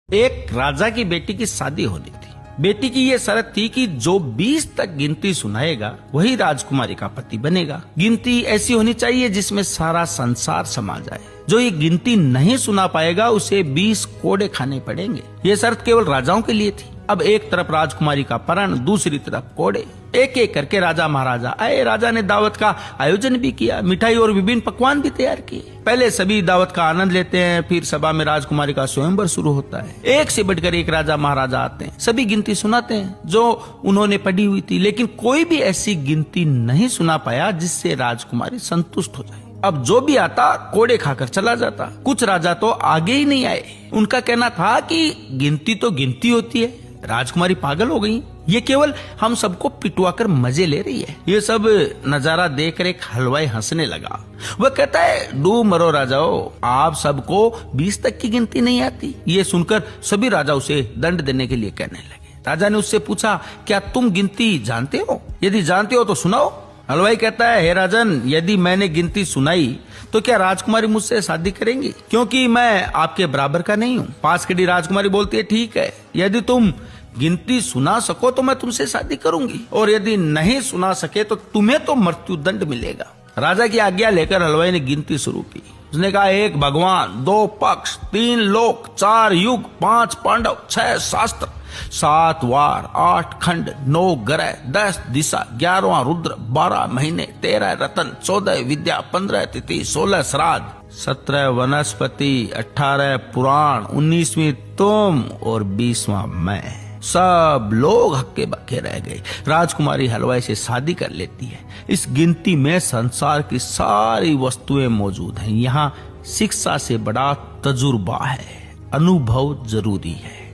एक राजा की बेटी की शादी होनी थी। बेटी की ये शर्त थी कि जो 20 तक गिनती सुनाएगा वही राजकुमारी का पति बनेगा। गिनती ऐसी होनी चाहिए जिसमें सारा संसार समा जाए। जो ये गिनती नहीं सुना पाएगा उसे 20 कोड़े खाने पड़ेंगे। ये शर्त केवल राजाओं के लिए थी। अब एक तरफ राजकुमारी का परण, दूसरी तरफ कोड़े। एक एक करके राजा महाराजा आए। राजा ने दावत का आयोजन भी किया, मिठाई और विभिन्न पकवान भी तैयार किए। पहले सभी दावत का आनंद लेते हैं, फिर सभा में राजकुमारी का स्वयंवर शुरू होता है। एक से बढ़कर एक राजा महाराजा आते हैं, सभी गिनती सुनाते हैं जो उन्होंने पढ़ी हुई थी, लेकिन कोई भी ऐसी गिनती नहीं सुना पाया जिससे राजकुमारी संतुष्ट हो जाए। अब जो भी आता कोड़े खाकर चला जाता। कुछ राजा तो आगे ही नहीं आए। उनका कहना था कि गिनती तो गिनती होती है, राजकुमारी पागल हो गई, ये केवल हम सबको पिटवाकर मजे ले रही है। ये सब नजारा देखकर एक हलवाई हंसने लगा। वह कहता है, डू मरो राजाओ, आप सबको 20 तक की गिनती नहीं आती। ये सुनकर सभी राजा उसे दंड देने के लिए कहने लगे। राजा ने उससे पूछा, क्या तुम गिनती जानते हो? यदि जानते हो तो सुनाओ। हलवाई कहता है, हे राजन, यदि मैंने गिनती सुनाई तो क्या राजकुमारी मुझसे शादी करेंगी? क्योंकि मैं आपके बराबर का नहीं हूँ। पास खड़ी राजकुमारी बोलती है, ठीक है, यदि तुम गिनती सुना सको तो मैं तुमसे शादी करूंगी, और यदि नहीं सुना सके तो तुम्हें तो मृत्यु दंड मिलेगा। राजा की आज्ञा लेकर हलवाई ने गिनती शुरू की। उसने कहा, 1 भगवान, 2 पक्ष, 3 लोक, 4 युग, 5 पांडव, 6 शास्त्र, 7 वार, 8 खंड, 9 ग्रह, 10 दिशा, 11वां रुद्र, 12 महीने, 13 रतन, 14 विद्या, 15 तिथि, 16 श्राद्ध, 17 वनस्पति, 18 पुराण, 19वीं तुम और 20वां मैं। सब लोग हक्के बक्के रह गए। राजकुमारी हलवाई से शादी कर लेती है। इस गिनती में संसार की सारी वस्तुएं मौजूद हैं। यहाँ शिक्षा से बड़ा तजुर्बा है, अनुभव जरूरी है।